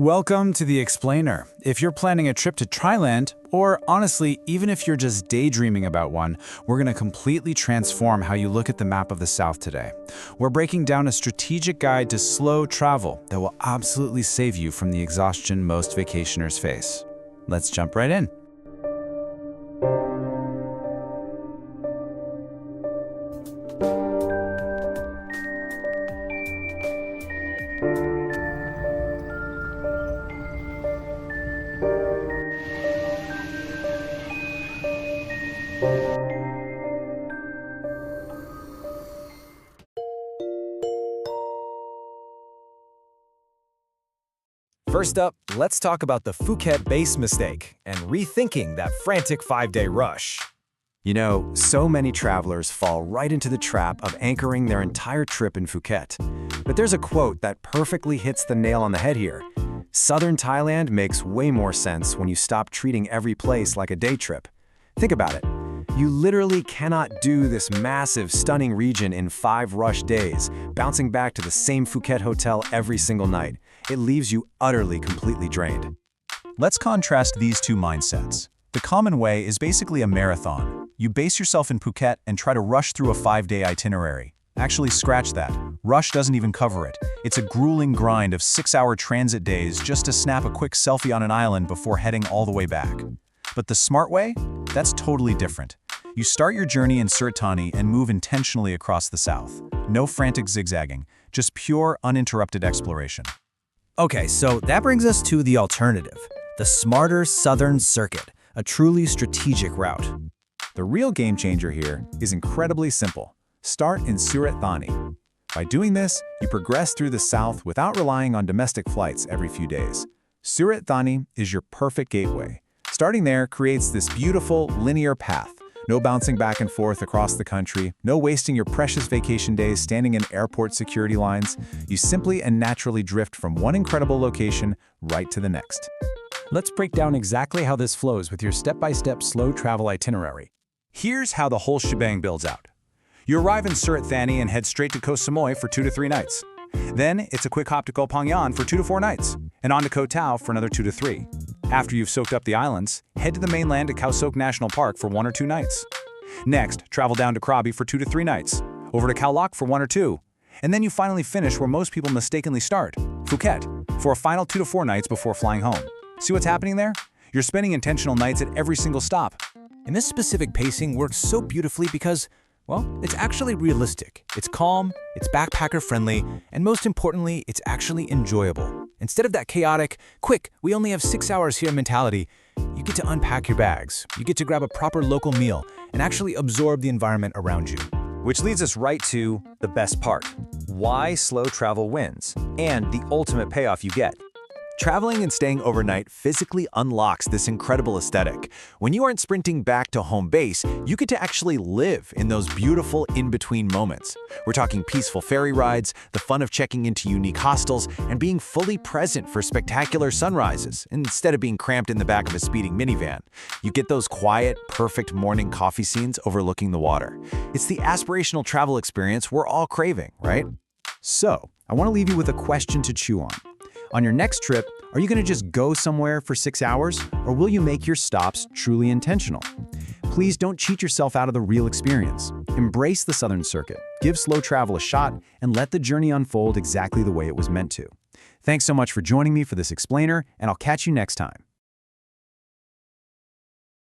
Welcome to The Explainer. If you're planning a trip to Thailand, or honestly, even if you're just daydreaming about one, we're going to completely transform how you look at the map of the South today. We're breaking down a strategic guide to slow travel that will absolutely save you from the exhaustion most vacationers face. Let's jump right in. First up, let's talk about the Phuket base mistake and rethinking that frantic 5-day rush. You know, so many travelers fall right into the trap of anchoring their entire trip in Phuket. But there's a quote that perfectly hits the nail on the head here. Southern Thailand makes way more sense when you stop treating every place like a day trip. Think about it. You literally cannot do this massive, stunning region in 5 rush days, bouncing back to the same Phuket hotel every single night. It leaves you utterly, completely drained. Let's contrast these two mindsets. The common way is basically a marathon. You base yourself in Phuket and try to rush through a 5-day itinerary. Actually, scratch that. Rush doesn't even cover it. It's a grueling grind of 6-hour transit days just to snap a quick selfie on an island before heading all the way back. But the smart way? That's totally different. You start your journey in Surat Thani and move intentionally across the south. No frantic zigzagging, just pure, uninterrupted exploration. Okay, so that brings us to the alternative, the smarter Southern Circuit, a truly strategic route. The real game changer here is incredibly simple. Start in Surat Thani. By doing this, you progress through the south without relying on domestic flights every few days. Surat Thani is your perfect gateway. Starting there creates this beautiful, linear path. No bouncing back and forth across the country, no wasting your precious vacation days standing in airport security lines. You simply and naturally drift from one incredible location right to the next. Let's break down exactly how this flows with your step-by-step slow travel itinerary. Here's how the whole shebang builds out. You arrive in Surat Thani and head straight to Koh Samui for 2 to 3 nights. Then it's a quick hop to Koh Phangan for 2 to 4 nights, and on to Koh Tao for another 2 to 3. After you've soaked up the islands, head to the mainland to Khao Sok National Park for 1 or 2 nights. Next, travel down to Krabi for 2 to 3 nights, over to Khao Lak for 1 or 2, and then you finally finish where most people mistakenly start, Phuket, for a final 2 to 4 nights before flying home. See what's happening there? You're spending intentional nights at every single stop. And this specific pacing works so beautifully because, well, it's actually realistic. It's calm, it's backpacker-friendly, and most importantly, it's actually enjoyable. Instead of that chaotic, quick, we only have 6 hours here mentality, you get to unpack your bags, you get to grab a proper local meal, and actually absorb the environment around you. Which leads us right to the best part, why slow travel wins, and the ultimate payoff you get. Traveling and staying overnight physically unlocks this incredible aesthetic. When you aren't sprinting back to home base, you get to actually live in those beautiful in-between moments. We're talking peaceful ferry rides, the fun of checking into unique hostels, and being fully present for spectacular sunrises, instead of being cramped in the back of a speeding minivan. You get those quiet, perfect morning coffee scenes overlooking the water. It's the aspirational travel experience we're all craving, right? So, I want to leave you with a question to chew on. On your next trip, are you going to just go somewhere for 6 hours, or will you make your stops truly intentional? Please don't cheat yourself out of the real experience. Embrace the Southern Circuit, give slow travel a shot, and let the journey unfold exactly the way it was meant to. Thanks so much for joining me for this explainer, and I'll catch you next time.